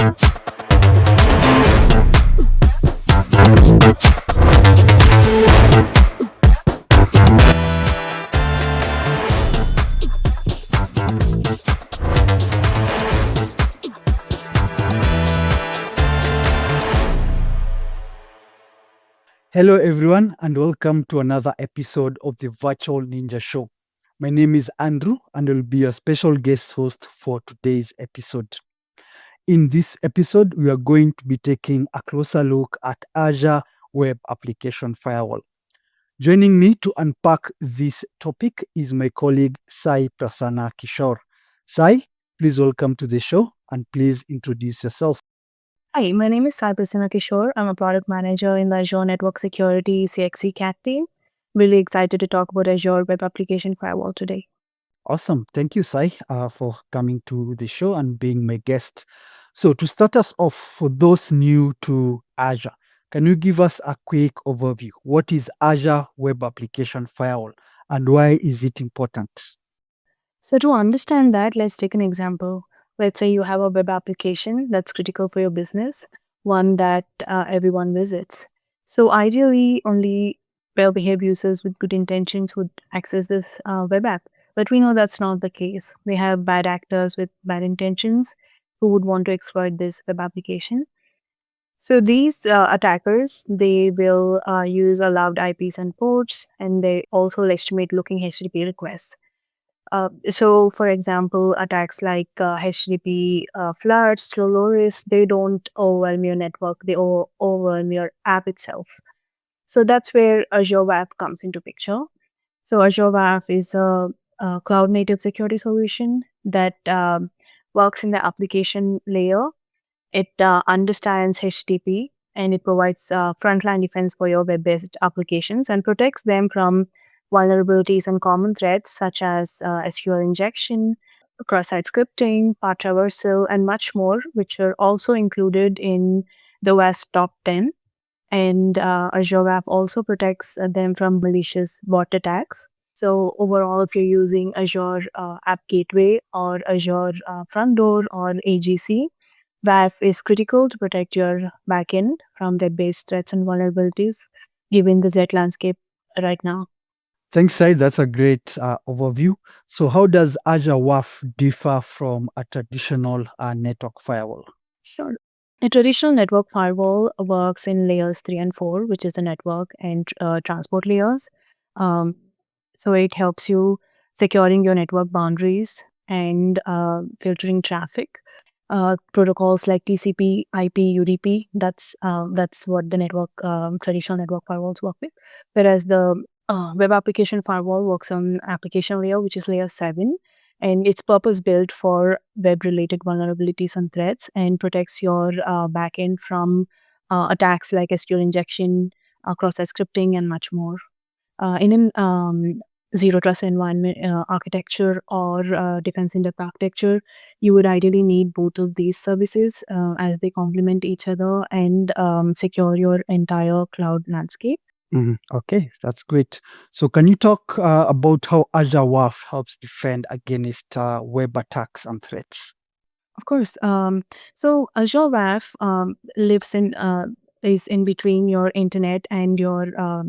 Hello, everyone, and welcome to another episode of the Virtual Ninja Show. My name is Andrew, and I'll be your special guest host for today's episode. In this episode, we are going to be taking a closer look at Azure Web Application Firewall. Joining me to unpack this topic is my colleague Sai Prasanna Kishor. Sai, please welcome to the show and please introduce yourself. Hi, my name is Prasanna Kishor. I'm a product manager in the Azure Network Security CXC CAT team. Really excited to talk about Azure Web Application Firewall today. Awesome. Thank you, Sai, for coming to the show and being my guest. So, to start us off, for those new to Azure, can you give us a quick overview? What is Azure Web Application Firewall and why is it important? So, to understand that, let's take an example. Let's say you have a web application that's critical for your business, one that everyone visits. So, ideally, only well behaved users with good intentions would access this web app. But we know that's not the case. We have bad actors with bad intentions who would want to exploit this web application. So these attackers, they will use allowed IPs and ports, and they also will estimate looking HTTP requests. So, for example, attacks like HTTP floods, slow low risk, they don't overwhelm your network; they overwhelm your app itself. So that's where Azure WAF comes into picture. So Azure WAF is a cloud-native security solution that works in the application layer. It understands HTTP and it provides frontline defense for your web-based applications and protects them from vulnerabilities and common threats such as SQL injection, cross-site scripting, path traversal, and much more, which are also included in the OWASP top 10. And Azure WAF also protects them from malicious bot attacks. So overall, if you're using Azure App Gateway or Azure Front Door or AGC, WAF is critical to protect your backend from web-based threats and vulnerabilities, given the Z landscape right now. Thanks, Sai. That's a great overview. So, how does Azure WAF differ from a traditional network firewall? Sure. A traditional network firewall works in layers 3 and 4, which is the network and transport layers. Um, so it helps you securing your network boundaries and filtering traffic. Protocols like TCP, IP, UDP, that's what the network traditional network firewalls work with. Whereas the web application firewall works on application layer, which is layer 7, and it's purpose built for web related vulnerabilities and threats and protects your backend from attacks like SQL injection, cross-site scripting, and much more. In an zero trust environment architecture or defense in depth architecture, you would ideally need both of these services as they complement each other and secure your entire cloud landscape. Okay, that's great. So, can you talk about how Azure WAF helps defend against web attacks and threats? Of course. So Azure WAF lives in is in between your internet and your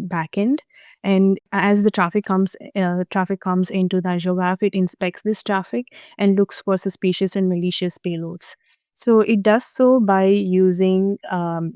backend, and as the traffic comes into the Azure WAF, it inspects this traffic and looks for suspicious and malicious payloads. So it does so by using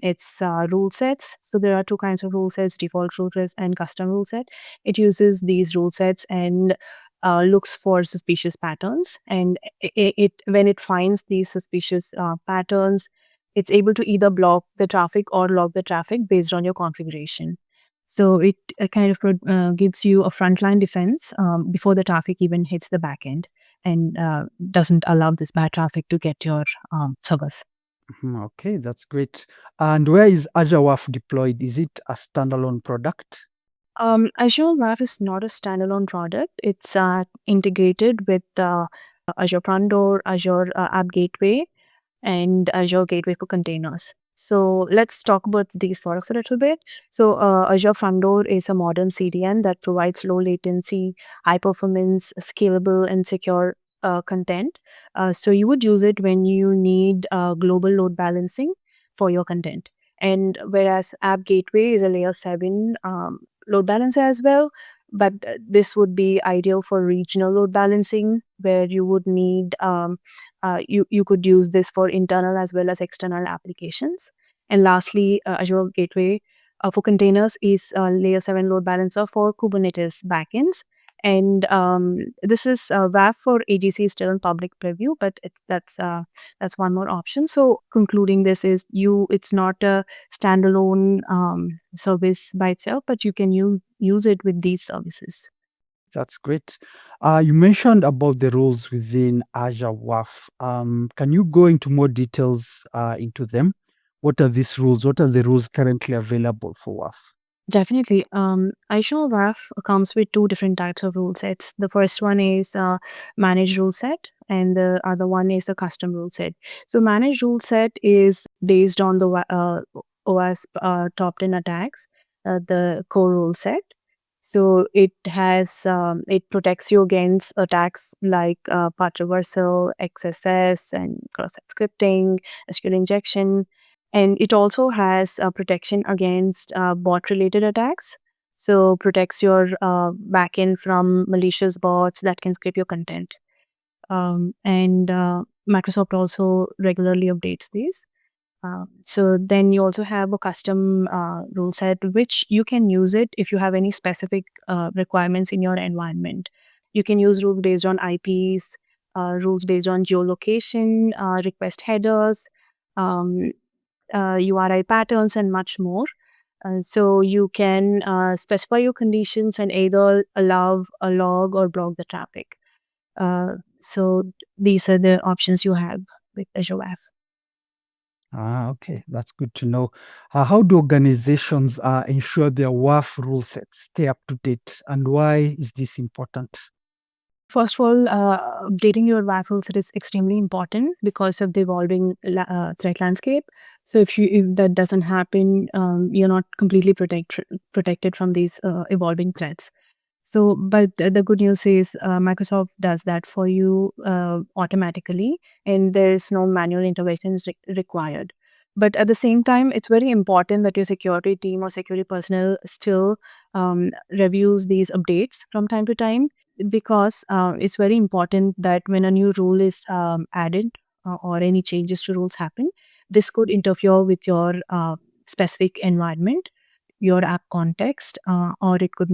its rule sets. So there are two kinds of rule sets: default rule sets and custom rule set. It uses these rule sets and looks for suspicious patterns, and it when it finds these suspicious patterns, it's able to either block the traffic or log the traffic based on your configuration. So it kind of gives you a frontline defense before the traffic even hits the backend, and doesn't allow this bad traffic to get your servers. Okay, that's great. And where is Azure WAF deployed? Is it a standalone product? Azure WAF is not a standalone product. It's integrated with Azure Front Door, Azure App Gateway, and Azure Gateway for Containers. So let's talk about these products a little bit. So Azure Front Door is a modern CDN that provides low latency, high performance, scalable, and secure content. So you would use it when you need global load balancing for your content. And whereas App Gateway is a layer 7 load balancer as well, but this would be ideal for regional load balancing where you would need you could use this for internal as well as external applications. And lastly, Azure Gateway for containers is a layer 7 load balancer for Kubernetes backends. And this is WAF for AGC is still in public preview, but that's one more option. So concluding this is it's not a standalone service by itself, but you can use it with these services. That's great. You mentioned about the roles within Azure WAF. Can you go into more details into them? What are these rules? What are the rules currently available for WAF? Definitely. Azure WAF comes with two different types of rule sets. The first one is managed rule set, and the other one is the custom rule set. So, managed rule set is based on the OWASP top 10 attacks, the core rule set. So it protects you against attacks like path reversal, XSS, and cross-site scripting, SQL injection, and it also has protection against bot-related attacks. So protects your backend from malicious bots that can scrape your content. And Microsoft also regularly updates these. So then you also have a custom rule set, which you can use it if you have any specific requirements in your environment. You can use rules based on IPs, rules based on geolocation, request headers, um, URI patterns, and much more. So you can specify your conditions and either allow a log or block the traffic. So these are the options you have with Azure WAF. Okay, that's good to know. How do organizations ensure their WAF rule sets stay up to date, and why is this important? First of all, updating your WAF rules is extremely important because of the evolving threat landscape. So if that doesn't happen, you're not completely protected from these evolving threats. So, but the good news is Microsoft does that for you automatically, and there's no manual interventions required. But at the same time, it's very important that your security team or security personnel still reviews these updates from time to time, because it's very important that when a new rule is added or any changes to rules happen, this could interfere with your specific environment, your app context, or it could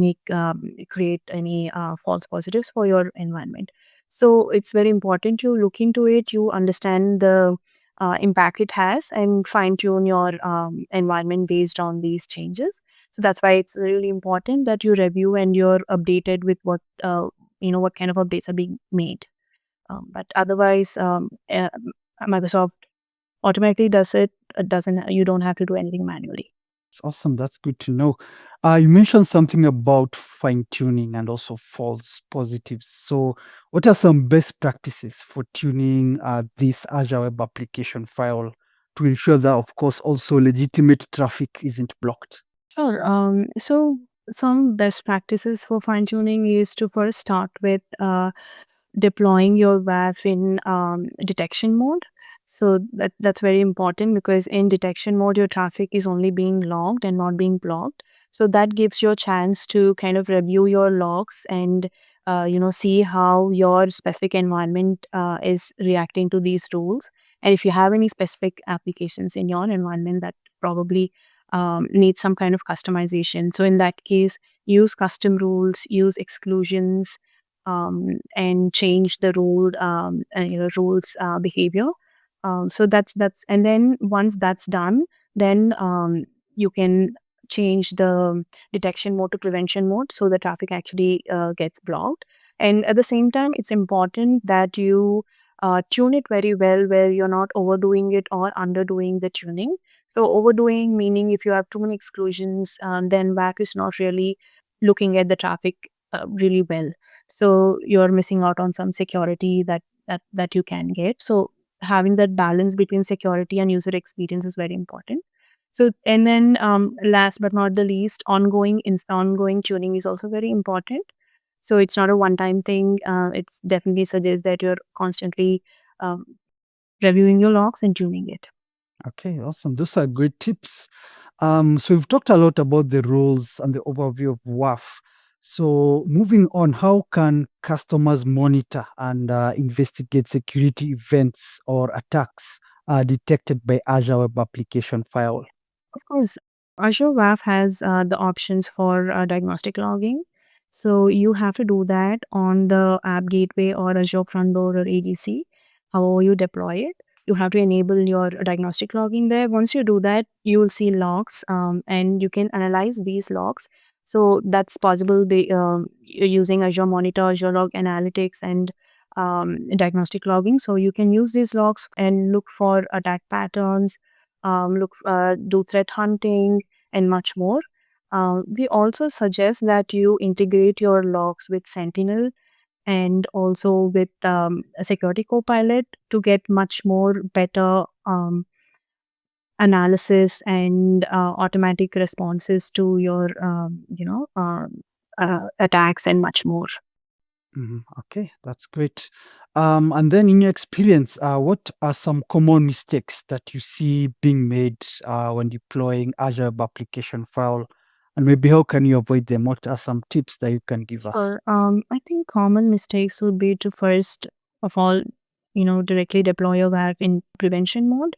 create any false positives for your environment. So it's very important you look into it, you understand the impact it has, and fine tune your environment based on these changes. So that's why it's really important that you review and you're updated with what kind of updates are being made. But otherwise, Microsoft automatically does it. It doesn't. You don't have to do anything manually. It's awesome. That's good to know. You mentioned something about fine tuning and also false positives. So, what are some best practices for tuning this Azure Web Application Firewall to ensure that, of course, also legitimate traffic isn't blocked? Sure. So some best practices for fine tuning is to first start with deploying your WAF in detection mode. So that's very important because in detection mode, your traffic is only being logged and not being blocked. So that gives you a chance to kind of review your logs and see how your specific environment is reacting to these rules. And if you have any specific applications in your environment that probably need some kind of customization, so in that case, use custom rules, use exclusions, and change the rules behavior. So that's and then once that's done, then you can change the detection mode to prevention mode, so the traffic actually gets blocked. And at the same time, it's important that you tune it very well, where you're not overdoing it or underdoing the tuning. So overdoing meaning if you have too many exclusions, then WAC is not really looking at the traffic really well, so you're missing out on some security that you can get. So having that balance between security and user experience is very important. So and then last but not the least, ongoing tuning is also very important. So it's not a one-time thing. It's definitely suggests that you're constantly um, reviewing your logs and tuning it. Okay, awesome. Those are great tips. So we've talked a lot about the rules and the overview of WAF. So moving on, how can customers monitor and investigate security events or attacks detected by Azure Web Application Firewall? Of course, Azure WAF has the options for diagnostic logging. So you have to do that on the app gateway or Azure front door or ADC, however you deploy it. You have to enable your diagnostic logging there. Once you do that, you will see logs and you can analyze these logs. So that's possible using Azure Monitor, Azure Log Analytics, and diagnostic logging. So you can use these logs and look for attack patterns, do threat hunting, and much more. We also suggest that you integrate your logs with Sentinel and also with a security copilot to get much more better analysis and automatic responses to your attacks and much more. Okay, that's great. And then, in your experience, what are some common mistakes that you see being made when deploying Azure Web Application Firewall? And maybe how can you avoid them? What are some tips that you can give us? Sure. I think common mistakes would be to first of all, directly deploy your WAF in prevention mode.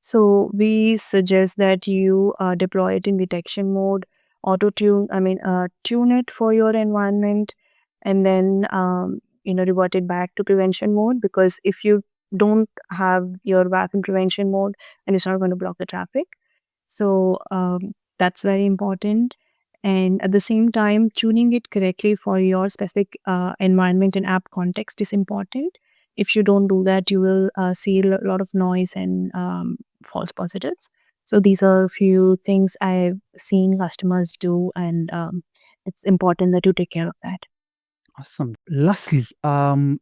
So we suggest that you deploy it in detection mode, auto tune, tune it for your environment, and then, revert it back to prevention mode. Because if you don't have your WAF in prevention mode, then it's not going to block the traffic. So that's very important. And at the same time, tuning it correctly for your specific environment and app context is important. If you don't do that, you will see a lot of noise and false positives. So these are a few things I've seen customers do, and it's important that you take care of that. Awesome. Lastly,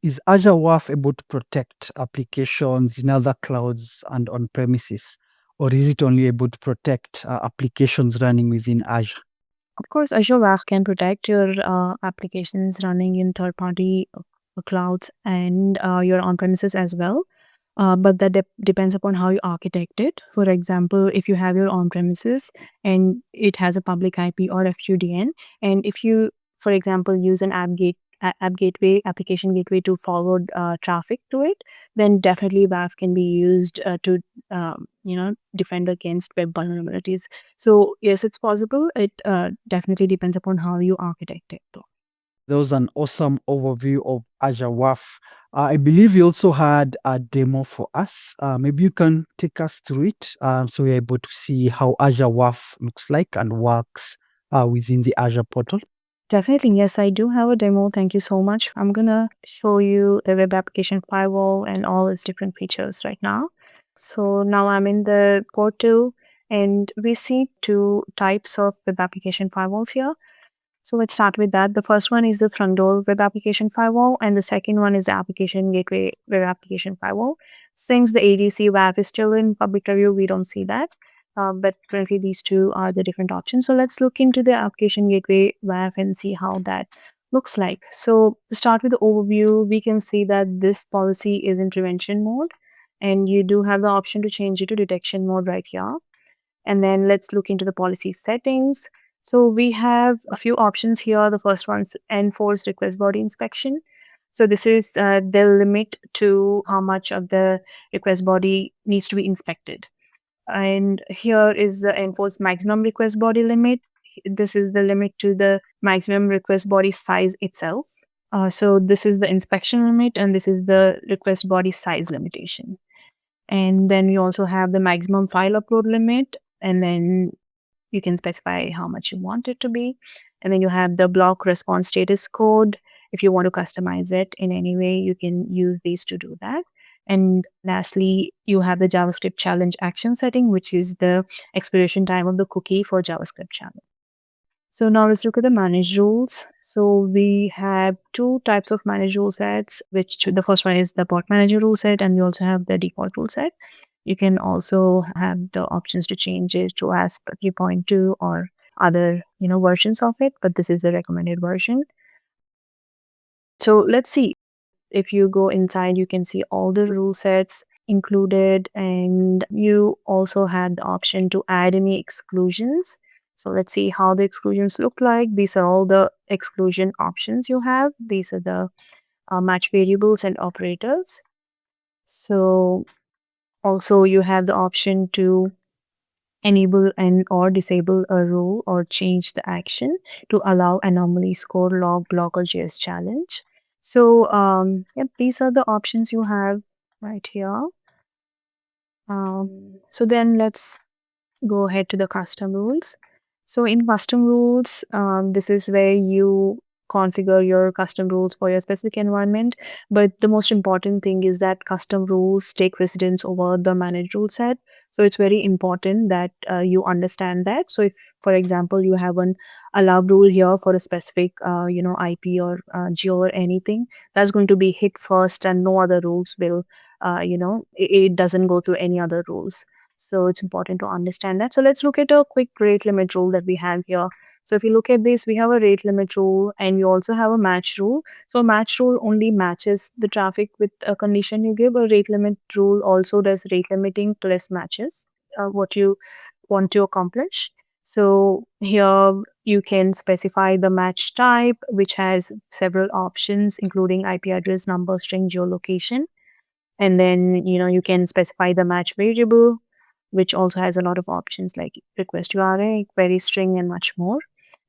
is Azure WAF able to protect applications in other clouds and on premises? Or is it only able to protect applications running within Azure? Of course, Azure WAF can protect your applications running in third-party clouds and your on-premises as well. But that depends upon how you architect it. For example, if you have your on-premises and it has a public IP or FQDN, and if you, for example, use an app gateway, application gateway to forward traffic to it, then definitely WAF can be used to defend against web vulnerabilities. So yes, it's possible. It definitely depends upon how you architect it, though. That was an awesome overview of Azure WAF. I believe you also had a demo for us. Maybe you can take us through it so we're able to see how Azure WAF looks like and works within the Azure portal. Definitely, yes, I do have a demo. Thank you so much. I'm gonna show you the web application firewall and all its different features right now. So now I'm in the portal and we see two types of web application firewalls here. So let's start with that. The first one is the front door web application firewall, and the second one is the application gateway web application firewall. Since the ADC WAF is still in public review, we don't see that. But currently, these two are the different options. So let's look into the application gateway WAF and see how that looks like. So to start with the overview, we can see that this policy is in prevention mode, and you do have the option to change it to detection mode right here. And then let's look into the policy settings. So we have a few options here. The first one's enforce request body inspection. So this is the limit to how much of the request body needs to be inspected. And here is the enforce maximum request body limit. This is the limit to the maximum request body size itself. So this is the inspection limit, and this is the request body size limitation. And then we also have the maximum file upload limit, and then you can specify how much you want it to be. And then you have the block response status code. If you want to customize it in any way, you can use these to do that. And lastly, you have the JavaScript challenge action setting, which is the expiration time of the cookie for JavaScript challenge. So now let's look at the manage rules. So we have two types of manage rule sets, which the first one is the bot manager rule set, and we also have the default rule set. You can also have the options to change it to ASP 3.2 or other versions of it, but this is the recommended version. So let's see. If you go inside, you can see all the rule sets included, and you also had the option to add any exclusions. So let's see how the exclusions look like. These are all the exclusion options you have. These are the match variables and operators. So also you have the option to enable and or disable a rule or change the action to allow anomaly score, log, block, or JS challenge. So yep, these are the options you have right here. So then let's go ahead to the custom rules. So in custom rules, this is where you configure your custom rules for your specific environment. But the most important thing is that custom rules take precedence over the managed rule set. So it's very important that you understand that. So if, for example, you have an allow rule here for a specific, IP or geo or anything, that's going to be hit first, and no other rules will, it doesn't go to any other rules. So it's important to understand that. So let's look at a quick rate limit rule that we have here. So if you look at this, we have a rate limit rule and we also have a match rule. So match rule only matches the traffic with a condition you give. A rate limit rule also does rate limiting plus matches what you want to accomplish. So here you can specify the match type, which has several options, including IP address, number, string, geolocation. And then, you can specify the match variable, which also has a lot of options like request URL, query string, and much more.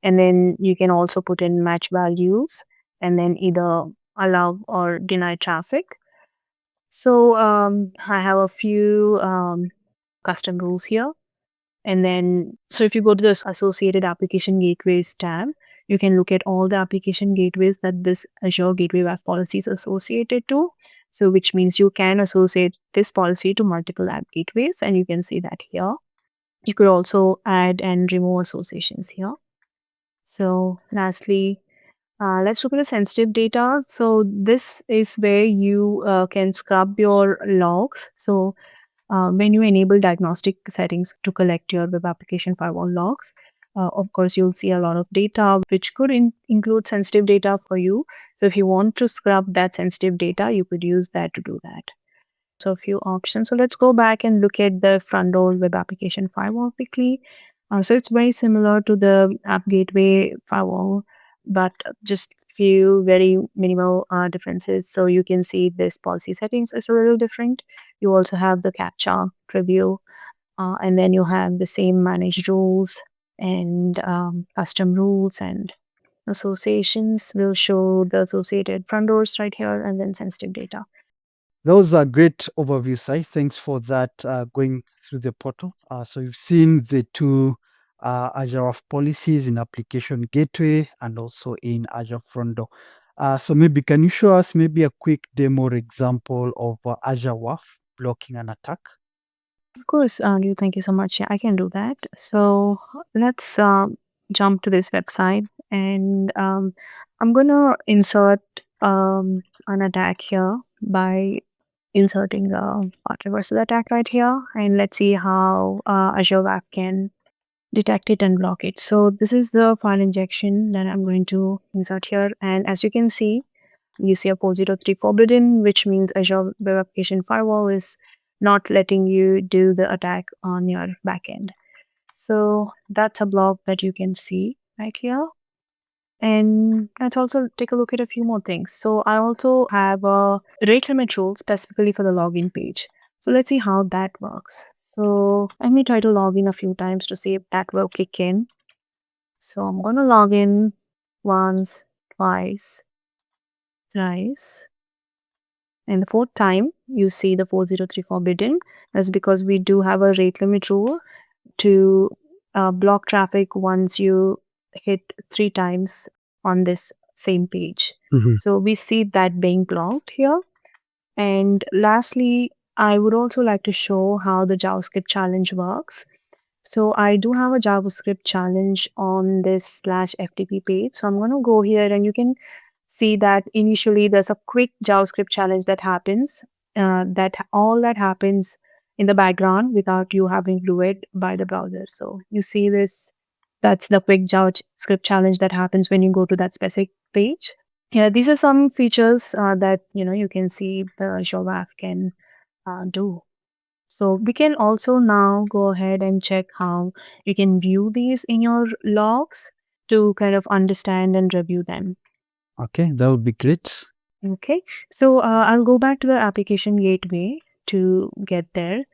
And then you can also put in match values and then either allow or deny traffic. So I have a few custom rules here. And then, so if you go to the associated application gateways tab, you can look at all the application gateways that this Azure Gateway WAF policy is associated to. So, which means you can associate this policy to multiple app gateways, and you can see that here. You could also add and remove associations here. So, lastly, let's look at the sensitive data. So, this is where you can scrub your logs. So, when you enable diagnostic settings to collect your web application firewall logs, of course, you'll see a lot of data, which could include sensitive data for you. So if you want to scrub that sensitive data, you could use that to do that. So a few options. So let's go back and look at the front door web application firewall quickly. So it's very similar to the app gateway firewall, but just few very minimal differences. So you can see this policy settings is a little different. You also have the captcha preview, and then you have the same managed rules and custom rules and associations will show the associated front doors right here and then sensitive data. Those are great overview, Sai. Thanks for that, going through the portal. So you've seen the two Azure WAF policies in Application Gateway and also in Azure Front Door. So maybe can you show us maybe a quick demo or example of Azure WAF blocking an attack? Of course, Andrew, thank you so much. Yeah, I can do that. So let's jump to this website and I'm going to insert an attack here by inserting the path reversal attack right here. And let's see how Azure WAF can detect it and block it. So this is the file injection that I'm going to insert here. And as you can see, you see a 403 forbidden, which means Azure Web Application Firewall is not letting you do the attack on your backend. So that's a block that you can see right here. And let's also take a look at a few more things. So I also have a rate limit rule specifically for the login page. So let's see how that works. So let me try to log in a few times to see if that will kick in. So I'm going to log in once, twice, thrice. And the fourth time you see the 403 forbidden. That's because we do have a rate limit rule to block traffic once you hit 3 times on this same page. So we see that being blocked here. And lastly, I would also like to show how the JavaScript challenge works. So I do have a JavaScript challenge on this /FTP page. So I'm going to go here and you can see that initially there's a quick JavaScript challenge that happens, that all that happens in the background without you having to do it by the browser. So you see this, that's the quick JavaScript challenge that happens when you go to that specific page. Yeah, these are some features that you can see the Azure WAF can do. So we can also now go ahead and check how you can view these in your logs to kind of understand and review them. Okay, that would be great. Okay, so I'll go back to the application gateway to get there.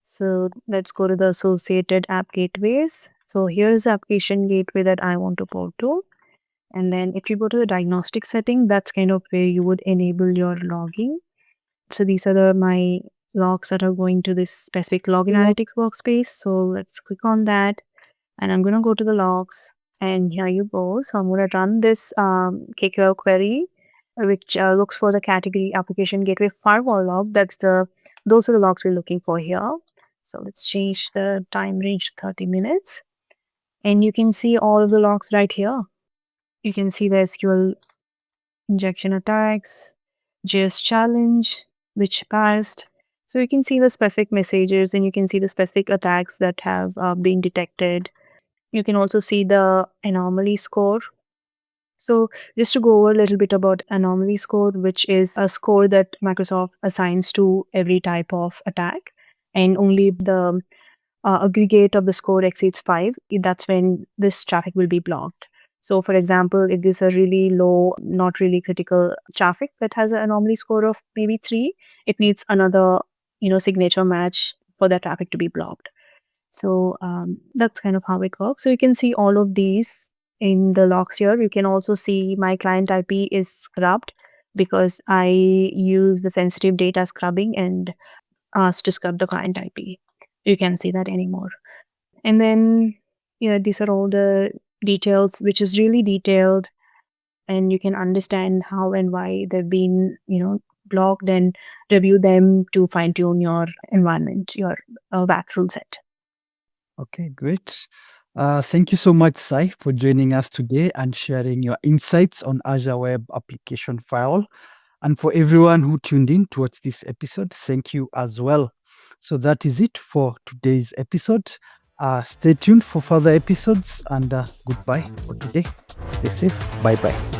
So let's go to the associated app gateways. So here's the application gateway that I want to port to. And then if you go to the diagnostic setting, that's kind of where you would enable your logging. So these are my logs that are going to this specific log analytics workspace. So let's click on that. And I'm going to go to the logs. And here you go. So I'm going to run this KQL query, which looks for the category application gateway firewall log. Those are the logs we're looking for here. So let's change the time range to 30 minutes. And you can see all of the logs right here. You can see the SQL injection attacks, JS challenge, which passed. So you can see the specific messages and you can see the specific attacks that have been detected. You can also see the anomaly score. So just to go over a little bit about anomaly score, which is a score that Microsoft assigns to every type of attack, and only the aggregate of the score exceeds 5, that's when this traffic will be blocked. So, for example, if there's a really low, not really critical traffic that has an anomaly score of maybe 3, it needs another, signature match for that traffic to be blocked. So that's kind of how it works. So you can see all of these in the logs here. You can also see my client IP is scrubbed because I use the sensitive data scrubbing and asked to scrub the client IP. You can see that anymore. And then, yeah, these are all the details, which is really detailed, and you can understand how and why they've been, blocked, and review them to fine tune your environment, your WAF rule set. Okay, great. Thank you so much, Sai, for joining us today and sharing your insights on Azure Web Application Firewall. And for everyone who tuned in towards this episode, thank you as well. So that is it for today's episode. Stay tuned for further episodes and goodbye for today. Stay safe. Bye bye.